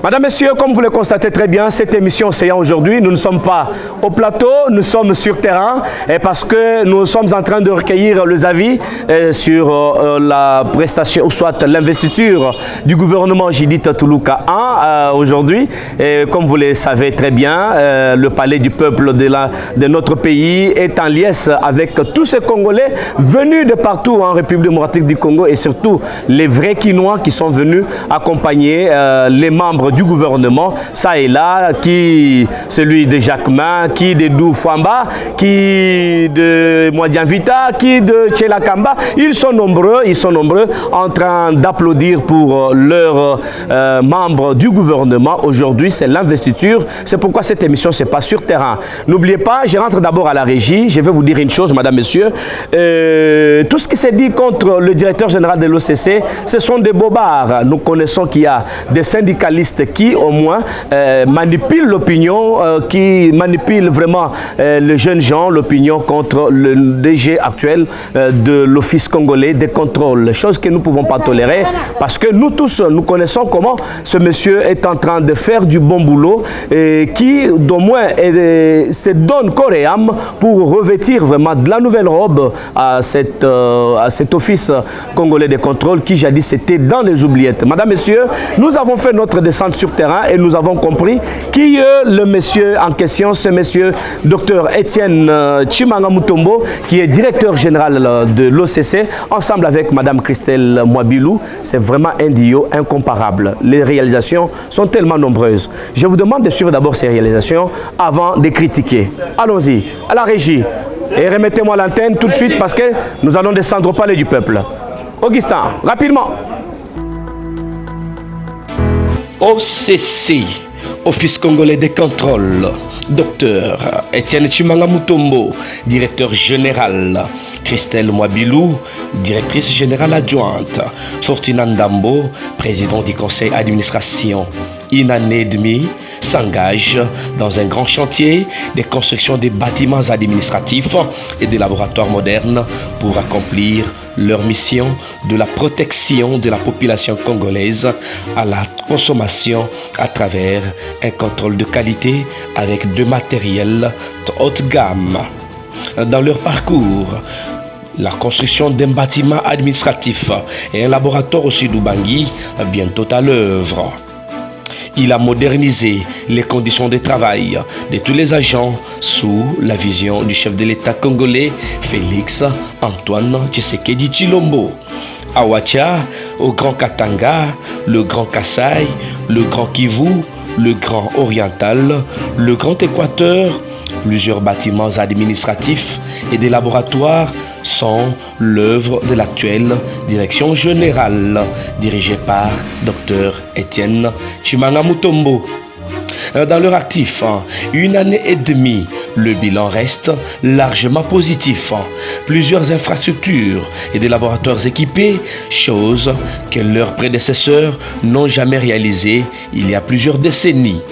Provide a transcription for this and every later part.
Madame, Messieurs, comme vous le constatez très bien, cette émission s'ayant aujourd'hui, nous ne sommes pas au plateau, nous sommes sur terrain parce que nous sommes en train de recueillir les avis sur la prestation, ou soit l'investiture du gouvernement Judith Toulouka 1 aujourd'hui. Comme vous le savez très bien, le palais du peuple de notre pays est en liesse avec tous ces Congolais venus de partout en République démocratique du Congo et surtout les vrais Quinois qui sont venus accompagner les membres du gouvernement, ça et là, qui celui de Jacquemin, qui de Doufouamba, qui de Mwadianvita, qui de Tchelakamba. Ils sont nombreux en train d'applaudir pour leurs membres du gouvernement. Aujourd'hui, c'est l'investiture. C'est pourquoi cette émission, c'est pas sur terrain. N'oubliez pas, je rentre d'abord à la régie. Je vais vous dire une chose, madame, messieurs. Tout ce qui s'est dit contre le directeur général de l'OCC, ce sont des bobards. Nous connaissons qu'il y a des syndicalistes qui, au moins, manipulent l'opinion, qui manipulent vraiment les jeunes gens, l'opinion contre le DG actuel de l'Office congolais des contrôles. Chose que nous ne pouvons pas tolérer parce que nous tous, nous connaissons comment ce monsieur est en train de faire du bon boulot et qui, d'au moins, se donne corps et âme pour revêtir vraiment de la nouvelle robe à cet Office congolais des contrôles qui, jadis, était dans les oubliettes. Madame, messieurs, nous avons fait notre descente sur terrain et nous avons compris qui est le monsieur en question, ce monsieur Dr Étienne Tshimanga Mutombo, qui est directeur général de l'OCC, ensemble avec Madame Christelle Mwabilou. C'est vraiment un duo incomparable. Les réalisations sont tellement nombreuses. Je vous demande de suivre d'abord ces réalisations avant de critiquer. Allons-y, à la régie. Et remettez-moi l'antenne tout de suite parce que nous allons descendre au palais du peuple. Augustin, rapidement. OCC, Office congolais des contrôles. Docteur Étienne Tshimanga Mutombo, directeur général. Christelle Mwabilou, directrice générale adjointe. Fortuna Ndambo, président du conseil d'administration. Une année et demie s'engage dans un grand chantier de construction des bâtiments administratifs et des laboratoires modernes pour accomplir leur mission de la protection de la population congolaise à la consommation à travers un contrôle de qualité avec deux matériels de haute gamme. Dans leur parcours, la construction d'un bâtiment administratif et un laboratoire au Sud-Ubangi, bientôt à l'œuvre. Il a modernisé les conditions de travail de tous les agents sous la vision du chef de l'État congolais, Félix Antoine Tshisekedi Tshilombo. À Ouacha, au Grand Katanga, le Grand Kasaï, le Grand Kivu, le Grand Oriental, le Grand Équateur, plusieurs bâtiments administratifs et des laboratoires sont l'œuvre de l'actuelle direction générale dirigée par Dr Étienne Tshimanga Mutombo. Dans leur actif, une année et demie, le bilan reste largement positif. Plusieurs infrastructures et des laboratoires équipés, chose que leurs prédécesseurs n'ont jamais réalisée il y a plusieurs décennies.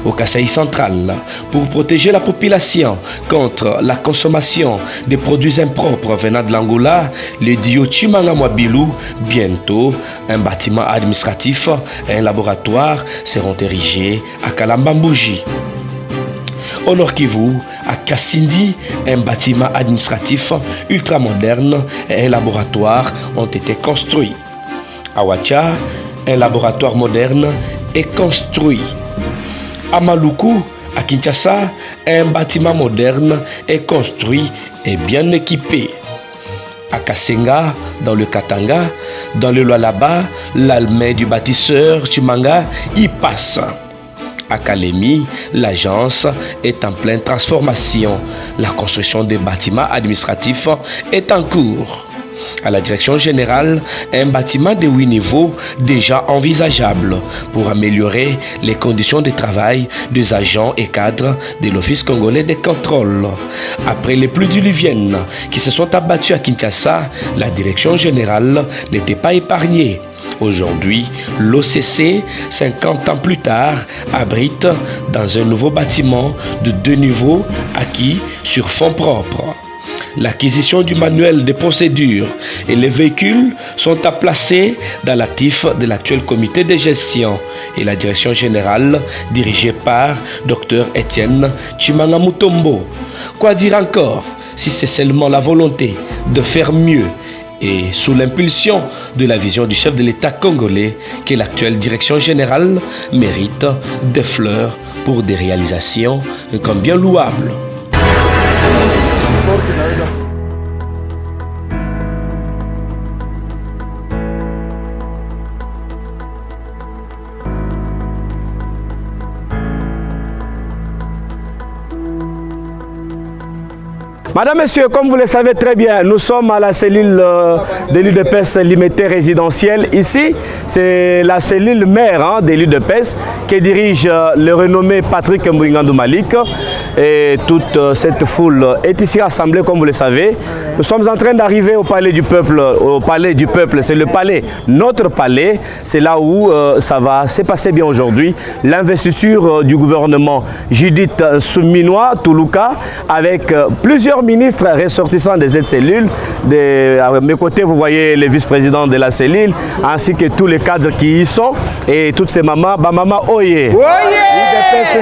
Au Kasaï central, pour protéger la population contre la consommation des produits impropres venant de l'Angola, le duo Tshimanga Mwabilou, bientôt un bâtiment administratif et un laboratoire seront érigés à Kalambambouji. Au Nord Kivu, à Kassindi, un bâtiment administratif ultramoderne et un laboratoire ont été construits. À Ouacha, un laboratoire moderne est construit. À Maluku, à Kinshasa, un bâtiment moderne est construit et bien équipé. À Kasenga, dans le Katanga, dans le Lualaba, l'armée du bâtisseur Tshimanga y passe. À Kalemi, l'agence est en pleine transformation. La construction des bâtiments administratifs est en cours. À la direction générale, un bâtiment de 8 niveaux déjà envisageable pour améliorer les conditions de travail des agents et cadres de l'Office congolais des contrôles. Après les pluies diluviennes qui se sont abattues à Kinshasa, la direction générale n'était pas épargnée. Aujourd'hui, l'OCC, 50 ans plus tard, abrite dans un nouveau bâtiment de 2 niveaux acquis sur fonds propres. L'acquisition du manuel de procédure et les véhicules sont à placer dans l'actif de l'actuel comité de gestion et la direction générale dirigée par Dr Etienne Tshimanga Mutombo. Quoi dire encore si c'est seulement la volonté de faire mieux et sous l'impulsion de la vision du chef de l'État congolais que l'actuelle direction générale mérite des fleurs pour des réalisations comme bien louables. Madame, Messieurs, comme vous le savez très bien, nous sommes à la cellule de l'UDPS Limité résidentielle. Ici, c'est la cellule mère de l'UDPS qui dirige le renommé Patrick Mbouingandou Malik. Et toute cette foule est ici rassemblée, comme vous le savez. Nous sommes en train d'arriver au palais du peuple. Au palais du peuple, c'est le palais, notre palais. C'est là où ça va se passer bien aujourd'hui. L'investiture du gouvernement Judith Souminois Toulouka avec plusieurs ministres ressortissants de cette cellule. À mes côtés, vous voyez les vice-présidents de la cellule, ainsi que tous les cadres qui y sont. Et toutes ces mamans, maman Oye! Oye!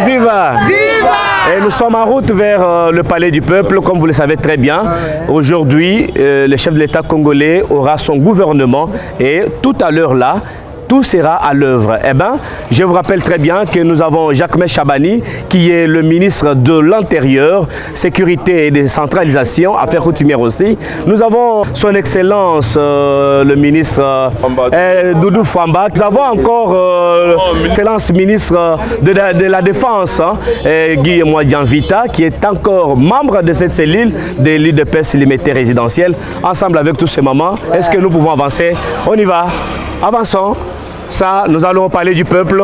Viva! Viva! Et nous sommes en route vers le palais du peuple, comme vous le savez très bien. Aujourd'hui, le chef de l'État congolais aura son gouvernement et tout à l'heure là, tout sera à l'œuvre. Eh bien, je vous rappelle très bien que nous avons Jacques Chabani, qui est le ministre de l'Intérieur, Sécurité et Décentralisation, Affaires coutumières aussi. Nous avons son Excellence, le ministre Doudou Famba. Nous avons encore l'Excellence ministre de la Défense, Guy Mwadianvita, qui est encore membre de cette cellule de l'UDPS Limité résidentielle. Ensemble avec tous ces mamans, est-ce que nous pouvons avancer? On y va. Avançons. Ça, nous allons au palais du peuple.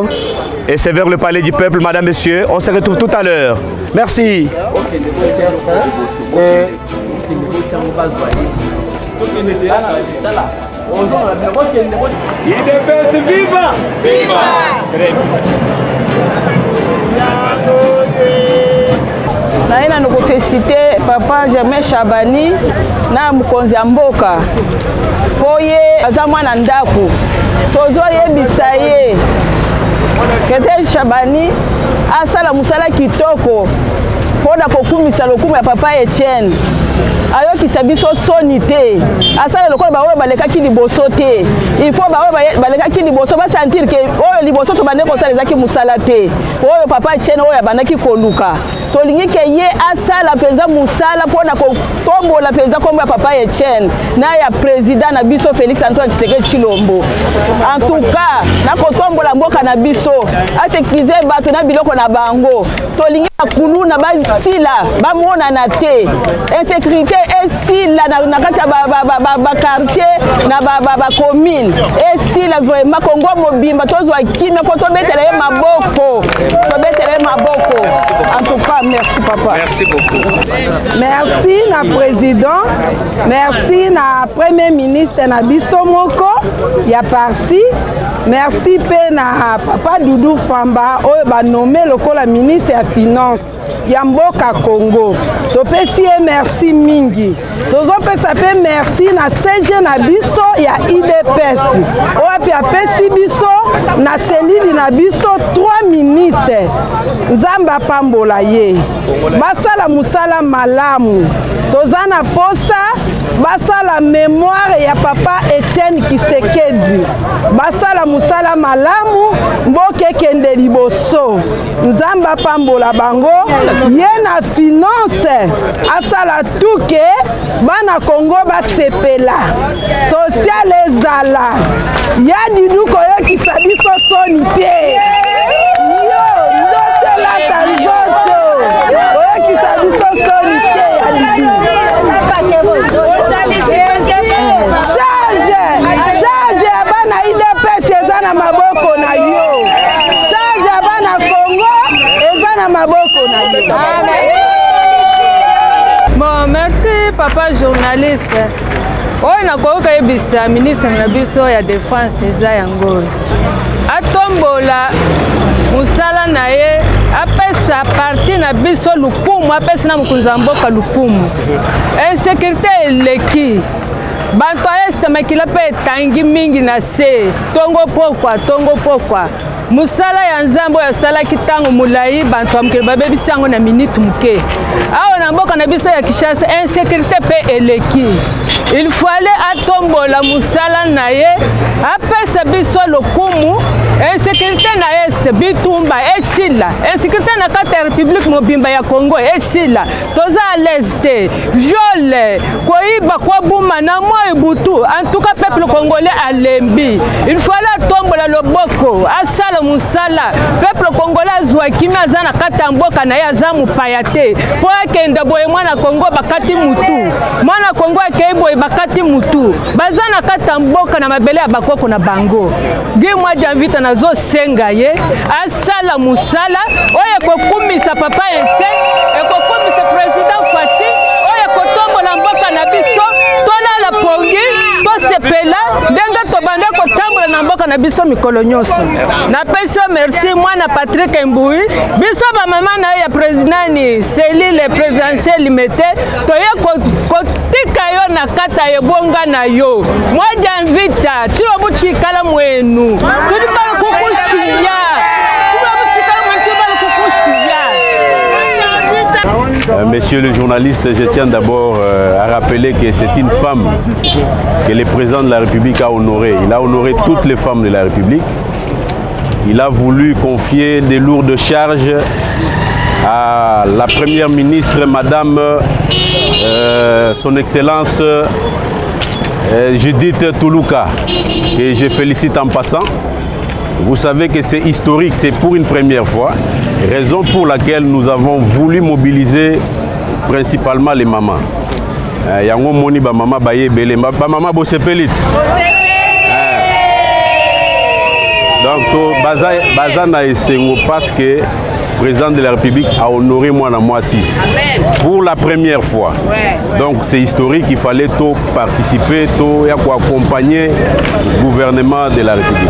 Et c'est vers le palais du peuple, madame, messieurs. On se retrouve tout à l'heure. Merci. UDPS, viva! Viva! Naina nous féliciter papa Germain Chabani na mukonzi ya mboka poye aza mwana ndaku tozo yebisa ye kete Chabani asala musala kitoko poda kokumisa lokumu ya papa Etienne ayokisa biso soni te asala lokola baoyo balekaki liboso te il faut baoyo balekaki liboso basentir ke oyo liboso to bande kosala ezaki musala te oyo papa Etienne oyo abandaki koluka tolingi ke ye asala penza musala mpona kotombola penza kombo ya papa Etienne na ya président na biso Félix Antoine Tshisekedi Tshilombo. En tout cas na kotombola mboka na biso asekirize bato na biloko na bango tolingi akulu na basila bamonana te insécurité esila na kati ya bakartier na bacommune esila vraiment Kongo mobimba tozwa kimia po tobetela ye maboko en tout cas merci papa. Merci beaucoup. Merci na président, merci na premier ministre na biso moko ya parti, merci pe na papa Doudou Famba oyo ba nommé lokola ministre ya finance ya mboka Congo. Topesi ye merci mingi. Tozopesa pe merci na CG na biso ya IDPS. Oyo pe apesi biso na cellule na biso 3 ministres. Nzamba pambola ye. Basala musala malamu. Tozana posa basala mémoire ya papa Etienne Tshisekedi. Basala musala malamu mboke kende liboso. Nzamba pambola bango ye na finance asala tuke bana Congo basepela social ezala ya diduko yokisa biso soni te yo ndotela tanzoto oyokisa biso soni te ya diduko charge ya bana IDPS eza na maboko na yo charge ya bana Congo eza na maboko na yo. Bon, merci papa journaliste. Oyo nakoyoka yebisa ministre na biso ya défense eza yango atombola musala na ye apesa parti na biso lukumu apesi na mokonzi ya mboka lukumu. Insécurité eleki bantu aeste makila mpe etangi mingi na se tongo pokwa musala ya nzambe oyo asalaki ntango molai bantu ya mokili babebisi yango na minute moke. Awa na mboka na biso ya Kinshasa insécurité mpe eleki. Il fallait atombola musala na ye apesa biso lokumu. Insécurité na este bitumba esila. Insécurité na kati ya République mobimba ya Congo esila. Toza à l'aise te. Viole, koiba, kobuma na moi butu. En tout cas peuple congolais alembi. Il fallait atombola loboko. Asala musala. Peuple congolais azwa kimia aza na kati ya mboka na ye aza mupaya te. Po akenda boye mwana Congo bakati mutu. Mwana Congo akei boye bakati mutu. Baza na kati ya mboka na mabele ya bakoko na bango. Gi mwa Janvita nazo senga ye asala musala oye kokumisa papa Etienne ekokumisa président Faci oye kotombola mboka na biso tolala pongi tosepela ndenge tobande kotambola na mboka na biso mikolo nyonso. Napesi merci mwana Patrick Mbui biso bamama na ye ya président ni cellule présidentielle limité toye kotika yo na kata ebonga na yo mwa Janvita chilo buchikala mwenu Messieurs les journalistes, je tiens d'abord à rappeler que c'est une femme que le président de la République a honorée. Il a honoré toutes les femmes de la République. Il a voulu confier des lourdes charges à la première ministre, Madame Son Excellence Judith Toulouka, que je félicite en passant. Vous savez que c'est historique, c'est pour une première fois, raison pour laquelle nous avons voulu mobiliser principalement les mamans. Yango moni ba mama baye belé, ba mama bosepelit. Donc to bazana esengo parce que le président de la République a honoré moi na moi si. Pour la première fois. Donc c'est historique, il fallait tout participer, tout accompagner le gouvernement de la République.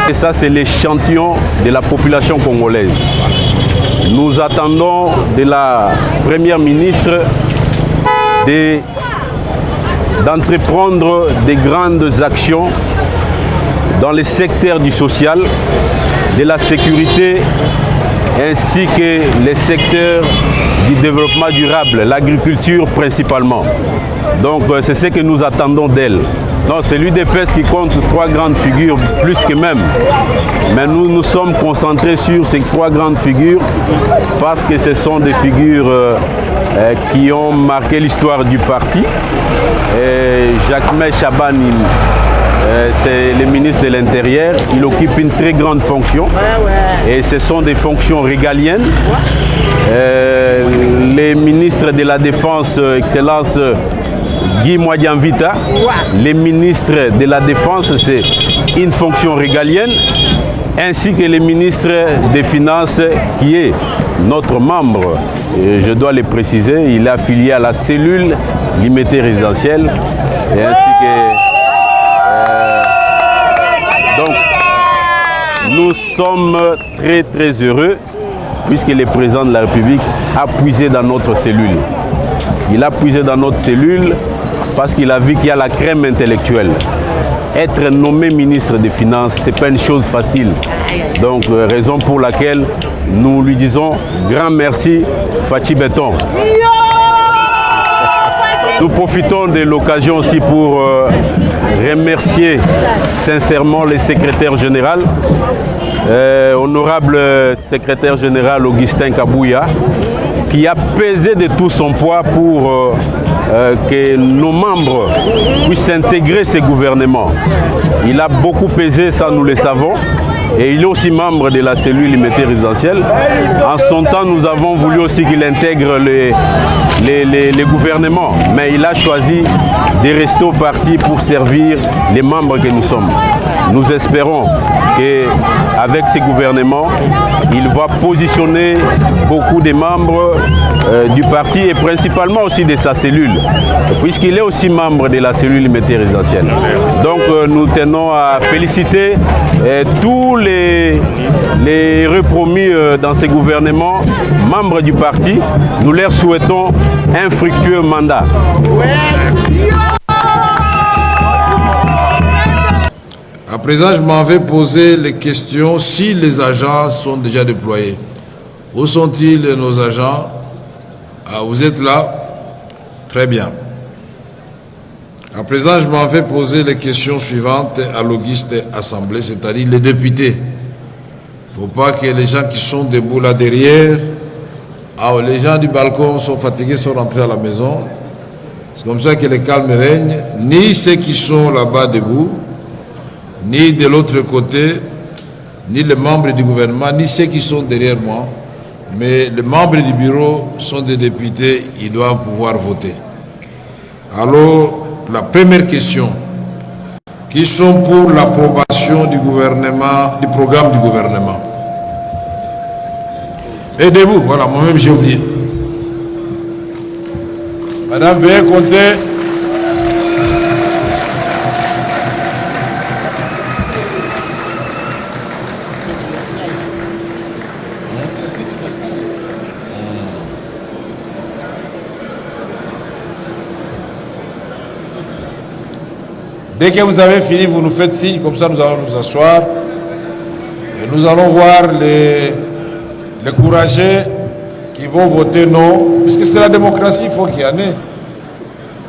Et ça c'est l'échantillon de la population congolaise. Nous attendons de la première ministre d'entreprendre des grandes actions dans les secteurs du social, de la sécurité, ainsi que les secteurs du développement durable, l'agriculture principalement. Donc c'est ce que nous attendons d'elle. Donc c'est l'UDPS qui compte 3 grandes figures, plus que même. Mais nous nous sommes concentrés sur ces 3 grandes figures parce que ce sont des figures qui ont marqué l'histoire du parti. Jacques Chabani, c'est le ministre de l'Intérieur, il occupe une très grande fonction et ce sont des fonctions régaliennes. Les ministres de la Défense, Excellence Guy Janvita, les ministres de la Défense, c'est une fonction régalienne, ainsi que les ministres des Finances qui est notre membre. Et je dois le préciser, il est affilié à la cellule limitée résidentielle et ainsi que donc, nous sommes très très heureux puisque le président de la République a puisé dans notre cellule. Il a puisé dans notre cellule parce qu'il a vu qu'il y a la crème intellectuelle. Être nommé ministre des Finances, ce n'est pas une chose facile. Donc, raison pour laquelle nous lui disons grand merci, Faci Béton. Nous profitons de l'occasion aussi pour remercier sincèrement le secrétaire général, honorable secrétaire général Augustin Kabouya, qui a pesé de tout son poids pour que nos membres puissent intégrer ce gouvernement. Il a beaucoup pesé, ça nous le savons. Et il est aussi membre de la cellule limitée résidentielle. En son temps, nous avons voulu aussi qu'il intègre les gouvernements. Mais il a choisi de rester au parti pour servir les membres que nous sommes. Nous espérons qu'avec ces gouvernements, il va positionner beaucoup de membres du parti et principalement aussi de sa cellule, puisqu'il est aussi membre de la cellule unité résidentielle. Donc nous tenons à féliciter tous les repromis dans ces gouvernements, membres du parti. Nous leur souhaitons un fructueux mandat. À présent, je m'en vais poser les questions si les agents sont déjà déployés. Où sont-ils nos agents? Ah, vous êtes là? Très bien. À présent, je m'en vais poser les questions suivantes à l'Auguste Assemblée, c'est-à-dire les députés. Il ne faut pas que les gens qui sont debout là derrière, les gens du balcon sont fatigués, sont rentrés à la maison. C'est comme ça que le calme règne. Ni ceux qui sont là-bas debout, ni de l'autre côté, ni les membres du gouvernement, ni ceux qui sont derrière moi. Mais les membres du bureau sont des députés, ils doivent pouvoir voter. Alors, la première question, qui sont pour l'approbation du gouvernement, du programme du gouvernement? Aidez-vous, voilà, moi-même j'ai oublié. Madame, veuillez compter. Dès que vous avez fini, vous nous faites signe, comme ça nous allons nous asseoir. Et nous allons voir les courageux qui vont voter non, puisque c'est la démocratie, il faut qu'il y en ait.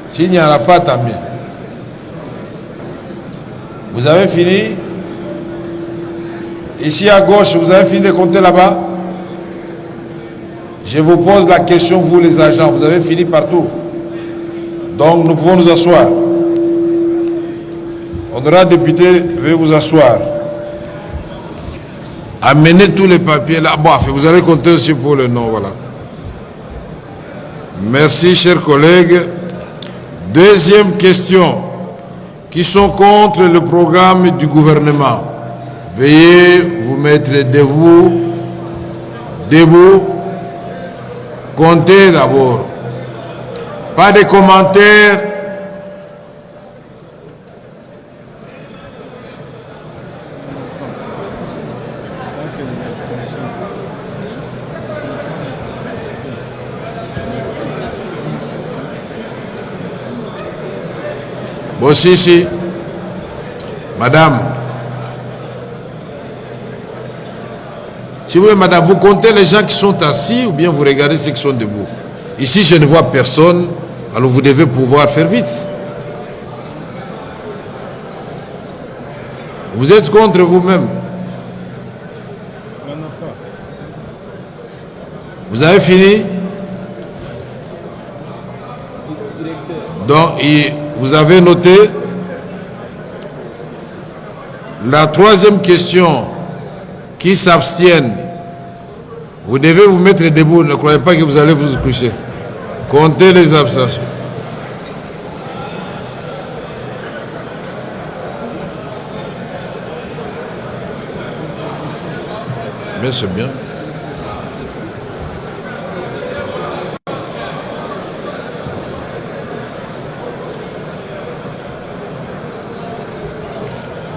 S'il n'y en a pas, tant mieux. Vous avez fini? Ici à gauche, vous avez fini de compter là-bas? Je vous pose la question, vous les agents, vous avez fini partout? Donc nous pouvons nous asseoir. Honorable député, veuillez vous asseoir. Amenez tous les papiers là. Bon, vous allez compter aussi pour le nom, voilà. Merci, chers collègues. Deuxième question. Qui sont contre le programme du gouvernement? Veuillez vous mettre debout. Debout. Comptez d'abord. Pas de commentaires. Bon, si. Madame. Si vous voulez, madame, vous comptez les gens qui sont assis ou bien vous regardez ceux qui sont debout. Ici, je ne vois personne, alors vous devez pouvoir faire vite. Vous êtes contre vous-même. Vous avez fini? Donc, vous avez noté. La troisième question, qui s'abstiennent, vous devez vous mettre debout, ne croyez pas que vous allez vous coucher. Comptez les abstentions. Mais c'est bien.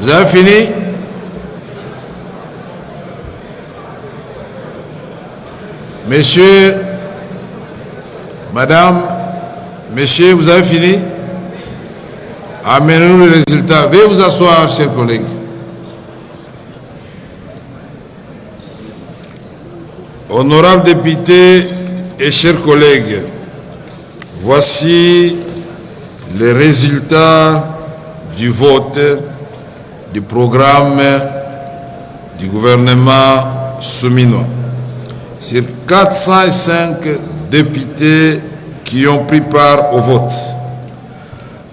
Vous avez fini? Messieurs, madame, messieurs, vous avez fini? Amenez-nous le résultat. Veuillez vous asseoir, chers collègues. Honorables députés et chers collègues, voici les résultats du vote du programme du gouvernement souminois. Sur 405 députés qui ont pris part au vote,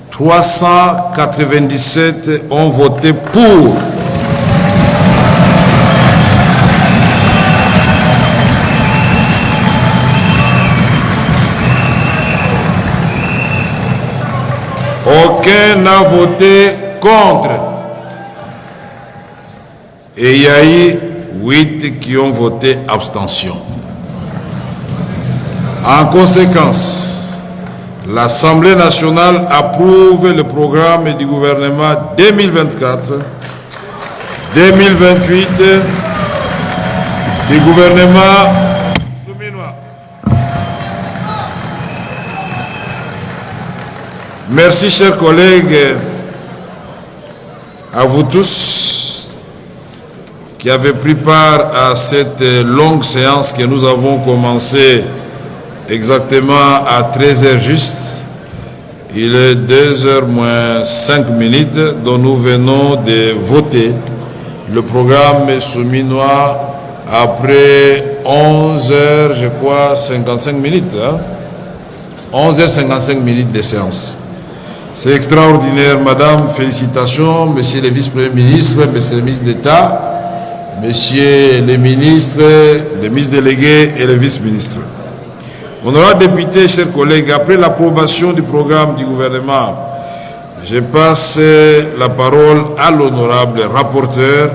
397 ont voté pour. Aucun n'a voté contre. et il y a eu 8 qui ont voté abstention. En conséquence, l'Assemblée nationale approuve le programme du gouvernement 2024-2028 du gouvernement souminois. Merci, chers collègues, à vous tous qui avez pris part à cette longue séance que nous avons commencée exactement à 13h juste. Il est 2h moins 5 minutes dont nous venons de voter le programme souminois après 11h, je crois, 55 minutes. 11h55 minutes de séance. C'est extraordinaire, madame. Félicitations, monsieur le vice-premier ministre, monsieur le ministre d'État, messieurs les ministres délégués et les vice-ministres. Honorables députés, chers collègues, après l'approbation du programme du gouvernement, je passe la parole à l'honorable rapporteur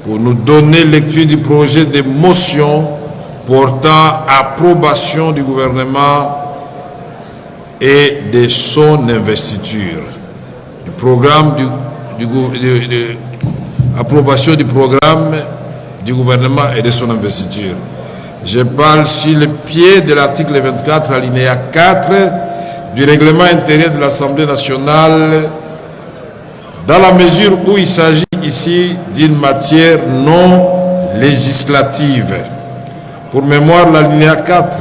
pour nous donner lecture du projet de motion portant approbation du gouvernement et de son investiture. Du programme approbation du programme du gouvernement et de son investiture. Je parle sur le pied de l'article 24, alinéa 4 du règlement intérieur de l'Assemblée nationale, dans la mesure où il s'agit ici d'une matière non législative. Pour mémoire, l'alinéa 4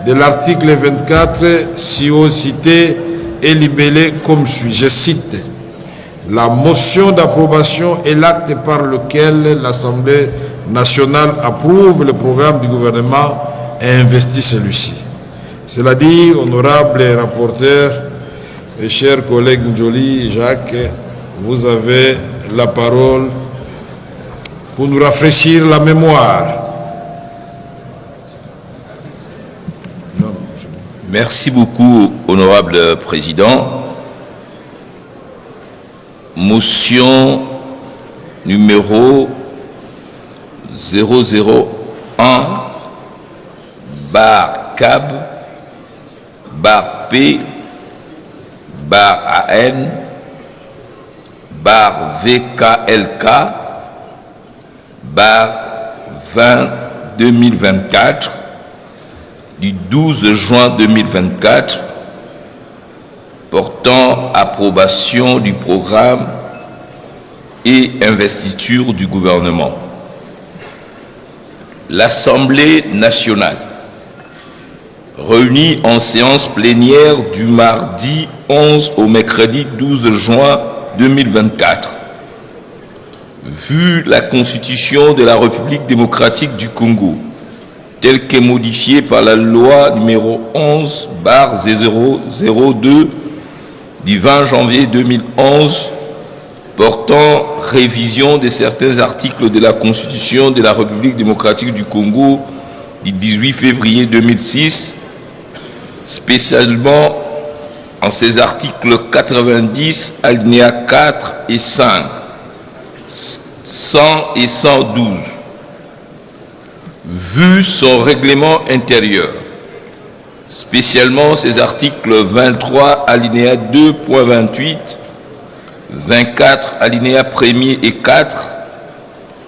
de l'article 24, si au cité, est libellé comme suit. Je cite: la motion d'approbation est l'acte par lequel l'Assemblée nationale approuve le programme du gouvernement et investit celui-ci. Cela dit, honorable rapporteur et chers collègues Njoli, Jacques, vous avez la parole pour nous rafraîchir la mémoire. Merci beaucoup, honorable président. Motion numéro 001-P-VK-2024 du 12 juin 2024 portant approbation du programme et investiture du gouvernement. L'Assemblée nationale, réunie en séance plénière du mardi 11 au mercredi 12 juin 2024, vu la Constitution de la République démocratique du Congo, telle qu'est modifiée par la loi numéro 11/002 du 20 janvier 2011 portant révision de certains articles de la Constitution de la République démocratique du Congo du 18 février 2006, spécialement en ses articles 90, alinéas 4 et 5, 100 et 112, vu son règlement intérieur, spécialement ses articles 23, alinéa 2.28, 24, alinéa 1er et 4,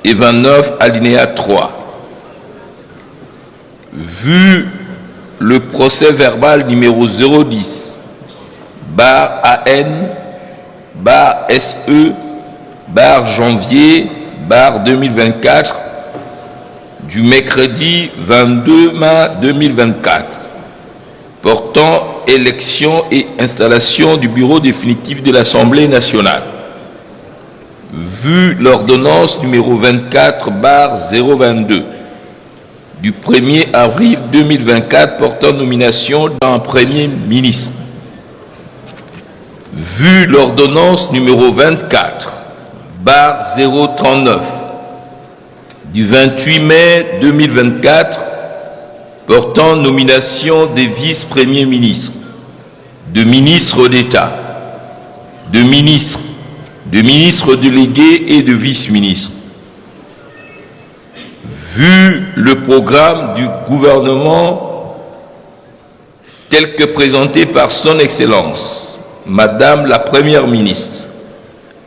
et 29, alinéa 3. Vu le procès verbal numéro 010, barre AN, barre SE, barre janvier, barre 2024, du mercredi 22 mai 2024, portant élection et installation du bureau définitif de l'Assemblée nationale. Vu l'ordonnance numéro 24/022 du 1er avril 2024 portant nomination d'un Premier ministre. Vu l'ordonnance numéro 24/039 du 28 mai 2024 portant nomination des vice-premiers ministres, de ministres d'État, de ministres délégués et de vice-ministres. vu le programme du gouvernement tel que présenté par son Excellence, Madame la Première ministre,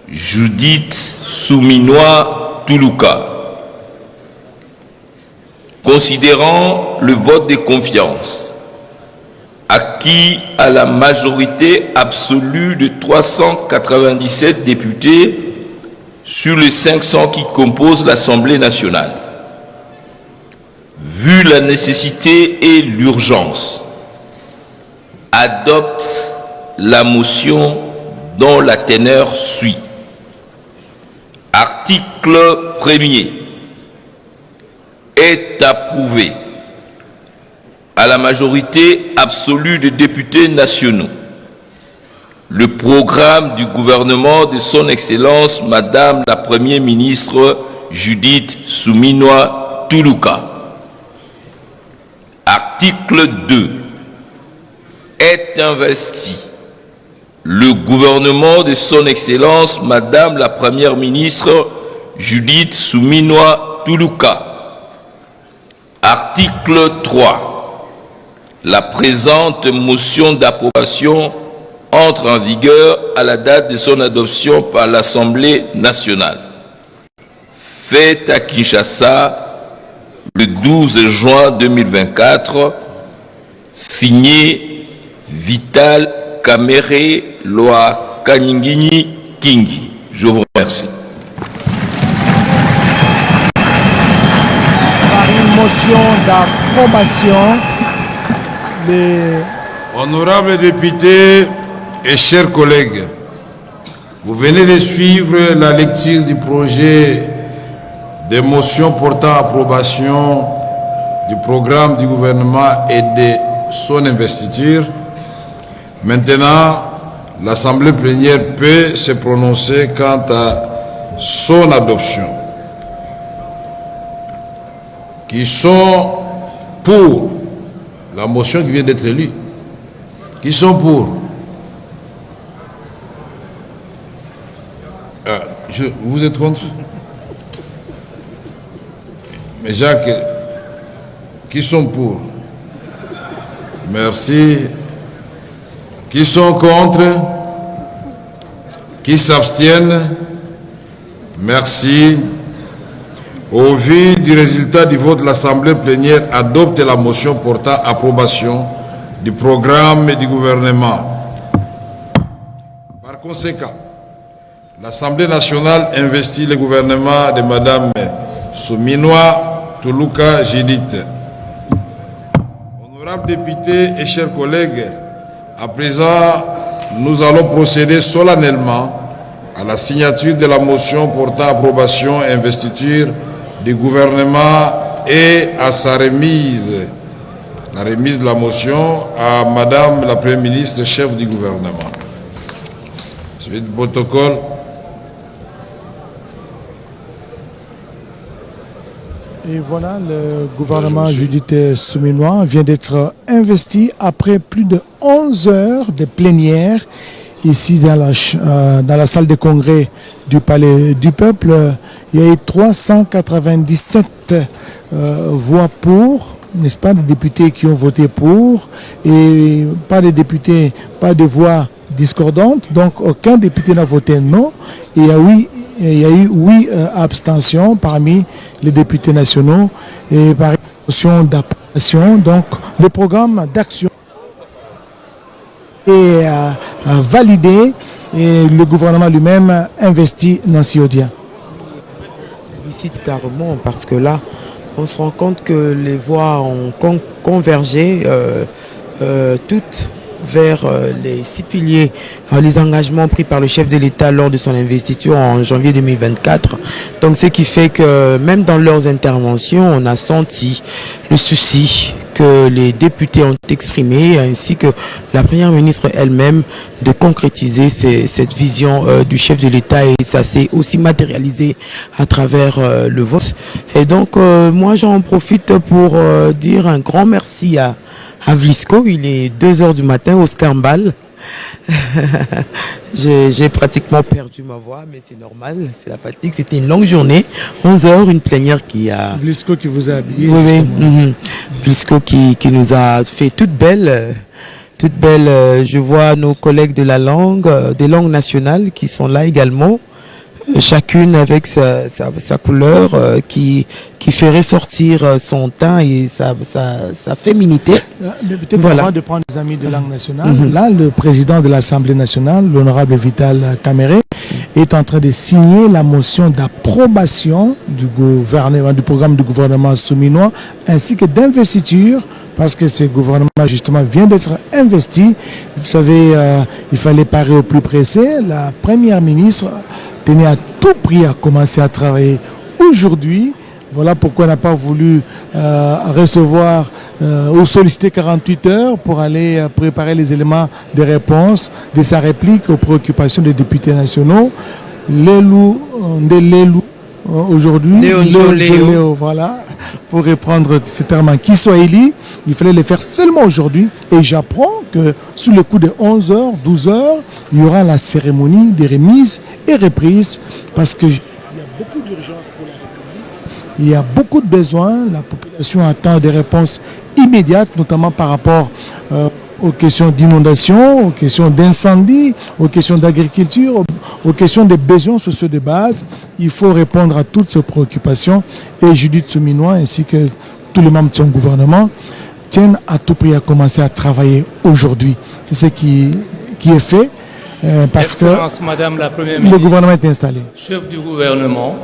Judith Suminwa Tuluka, considérant le vote de confiance acquis à la majorité absolue de 397 députés sur les 500 qui composent l'Assemblée nationale. Vu la nécessité et l'urgence, adopte la motion dont la teneur suit. Article 1er. Est approuvé à la majorité absolue de députés nationaux le programme du gouvernement de son Excellence Madame la Première ministre Judith Suminwa Tuluka. Article 2. Est investi le gouvernement de son Excellence Madame la Première ministre Judith Suminwa Tuluka. Article 3. La présente motion d'approbation entre en vigueur à la date de son adoption par l'Assemblée nationale. Faite à Kinshasa le 12 juin 2024, signé Vital Kamere Loa Kanyingini Kingi. Je vous remercie. Motion d'approbation. Honorables députés et chers collègues, vous venez de suivre la lecture du projet de motion portant approbation du programme du gouvernement et de son investiture. Maintenant, l'Assemblée plénière peut se prononcer quant à son adoption. Qui sont pour la motion qui vient d'être élue? Qui sont pour? Vous êtes contre? Mais Jacques, qui sont pour? Merci. Qui sont contre? Qui s'abstiennent? Merci. Au vu du résultat du vote, l'Assemblée plénière adopte la motion portant approbation du programme du gouvernement. Par conséquent, l'Assemblée nationale investit le gouvernement de Mme Suminwa Tuluka Judith. Honorables députés et chers collègues, à présent, nous allons procéder solennellement à la signature de la motion portant approbation et investiture du gouvernement et à sa remise, la remise de la motion à Madame la Première ministre, chef du gouvernement. Suite du protocole. Et voilà, le gouvernement Judith Suminwa vient d'être investi après plus de 11 heures de plénière ici dans la salle de congrès du Palais du Peuple. Il y a eu 397 voix pour, n'est-ce pas, des députés qui ont voté pour, et pas de députés, pas de voix discordantes, donc aucun député n'a voté non. Et il y a eu 8 abstentions parmi les députés nationaux, et par motion d'approbation, donc le programme d'action est validé et le gouvernement lui-même investit Nancy Odia. Félicite carrément parce que là, on se rend compte que les voix ont convergé toutes vers les 6 piliers, les engagements pris par le chef de l'État lors de son investiture en janvier 2024. Donc ce qui fait que même dans leurs interventions, on a senti le souci que les députés ont exprimé, ainsi que la Première ministre elle-même, de concrétiser cette vision du chef de l'État, et ça s'est aussi matérialisé à travers le vote. Et donc moi j'en profite pour dire un grand merci à Vlisco. Il est 2 h du matin au Scambal. J'ai pratiquement perdu ma voix, mais c'est normal, c'est la fatigue. C'était une longue journée, 11 heures, une plénière qui a... Vlisco qui vous a habillé. Oui, Vlisco qui nous a fait toute belle. Je vois nos collègues de la langue, des langues nationales qui sont là également. Chacune avec sa couleur qui fait ressortir son teint et sa féminité. Mais peut-être avant de prendre les amis de langue nationale, là, le président de l'Assemblée nationale, l'honorable Vital Kamerhe, est en train de signer la motion d'approbation du programme du gouvernement souminois ainsi que d'investiture, parce que ce gouvernement justement vient d'être investi. Vous savez, il fallait parer au plus pressé. La première ministre tenait à tout prix à commencer à travailler aujourd'hui. Voilà pourquoi on n'a pas voulu recevoir ou solliciter 48 heures pour aller préparer les éléments de réponse de sa réplique aux préoccupations des députés nationaux. Lelou, aujourd'hui, Léo, voilà, pour reprendre ce terme en Kiswahili, il fallait le faire seulement aujourd'hui. Et j'apprends que sous le coup de 11 heures, 12 heures, il y aura la cérémonie de remise et reprise, parce qu'il y a beaucoup d'urgence pour la République. Il y a beaucoup de besoins. La population attend des réponses immédiates, notamment par rapport aux questions d'inondation, aux questions d'incendie, aux questions d'agriculture, aux questions des besoins sociaux de base. Il faut répondre à toutes ces préoccupations. Et Judith Souminois ainsi que tous les membres de son gouvernement tiennent à tout prix à commencer à travailler aujourd'hui. C'est ce qui est fait parce que Madame la Première le ministre, gouvernement est installé. chef du gouvernement,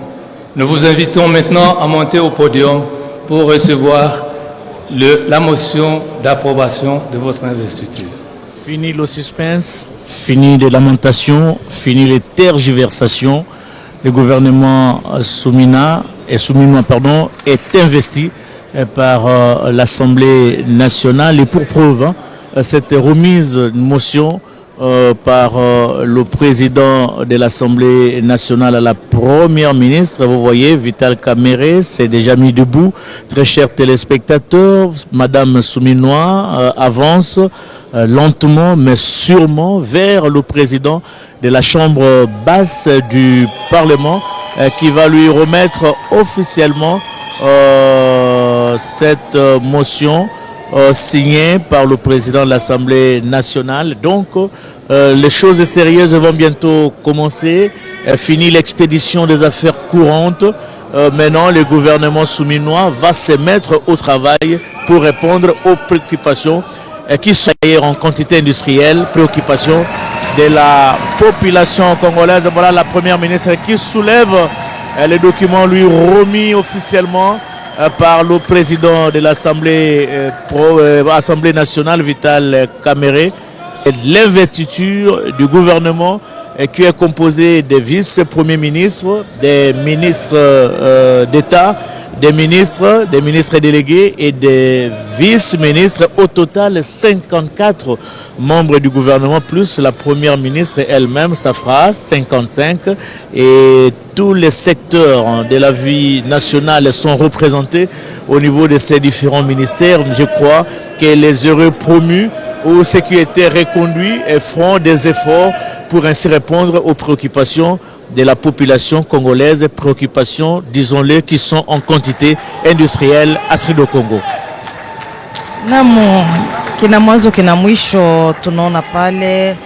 nous vous invitons maintenant à monter au podium pour recevoir la motion d'approbation de votre investiture. Fini le suspense, fini les lamentations, fini les tergiversations. Le gouvernement souminois est investi par l'Assemblée nationale. Et pour preuve, cette remise de motion par le président de l'Assemblée nationale à la première ministre, vous voyez, Vital Kamerhe s'est déjà mis debout. Très chers téléspectateurs, Madame Souminois avance lentement mais sûrement vers le président de la Chambre basse du Parlement qui va lui remettre officiellement cette motion signée par le président de l'Assemblée nationale. Donc, les choses sérieuses vont bientôt commencer. Fini l'expédition des affaires courantes. Maintenant, le gouvernement souminois va se mettre au travail pour répondre aux préoccupations qui sont en quantité industrielle, préoccupations de la population congolaise. Voilà la première ministre qui soulève les documents lui remis officiellement par le président de l'Assemblée nationale, Vital Kamerhe. C'est l'investiture du gouvernement qui est composé des vice-premiers ministres, des ministres d'État, des ministres délégués et des vice-ministres. Au total, 54 membres du gouvernement, plus la première ministre elle-même, ça fera 55. Et tous les secteurs de la vie nationale sont représentés au niveau de ces différents ministères. Je crois que les heureux promus ou ceux qui étaient reconduits feront des efforts pour ainsi répondre aux préoccupations de la population congolaise, préoccupations, disons-le, qui sont en quantité industrielle à Sud Congo. Namo kina mwanzo kina mwisho, tunaona pale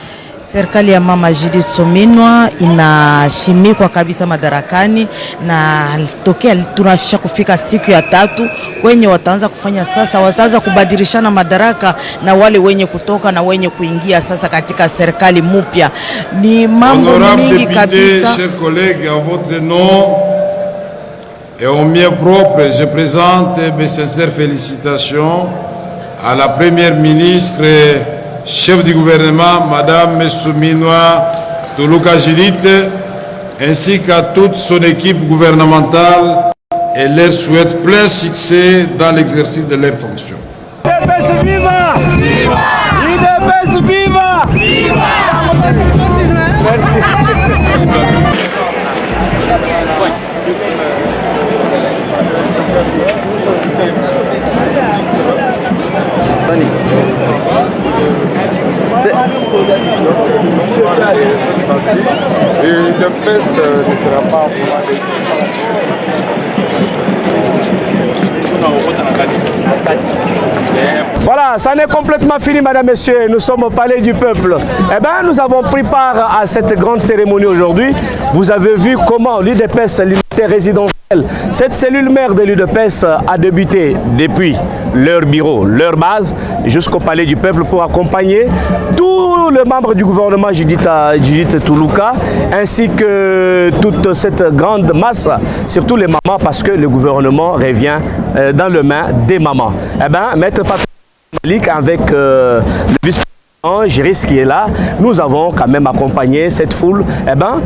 serikali ya Mama Judith Suminwa inashimikwa kabisa madarakani, na tokea tunasha kufika siku ya 3 kwenye wataanza kufanya sasa, wataanza kubadilishana madaraka na wale wenye kutoka na wenye kuingia sasa katika serikali mpya. Ni mambo mingi kabisa. Chers collègues, à votre nom et au mien propre, je présente mes sincères félicitations à la première ministre, chef du gouvernement, Madame Souminois Tuluka Judith, ainsi qu'à toute son équipe gouvernementale, et leur souhaite plein succès dans l'exercice de leurs fonctions. IDPS viva! Viva! IDPS viva! Viva! Merci. Et le PES ne sera pas en moment Voilà, ça n'est complètement fini, madame, messieurs. Nous sommes au Palais du Peuple. Eh bien, nous avons pris part à cette grande cérémonie aujourd'hui. Vous avez vu comment l'UDPS, l'unité résidentielle, cette cellule mère de l'UDPS a débuté depuis leur bureau, leur base, jusqu'au Palais du Peuple pour accompagner tous les membres du gouvernement Judith Toulouka, ainsi que toute cette grande masse, surtout les mamans, parce que le gouvernement revient dans les mains des mamans. Eh bien, Maître Patrick Malik avec le vice-président Giris qui est là, nous avons quand même accompagné cette foule. Eh bien,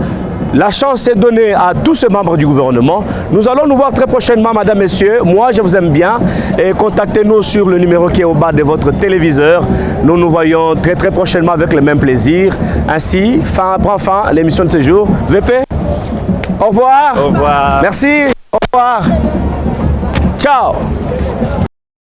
la chance est donnée à tous ces membres du gouvernement. Nous allons nous voir très prochainement, madame, messieurs. Moi, je vous aime bien. Et contactez-nous sur le numéro qui est au bas de votre téléviseur. Nous nous voyons très très prochainement avec le même plaisir. Ainsi, prend fin l'émission de ce jour. VP, au revoir. Au revoir. Merci. Au revoir. Ciao.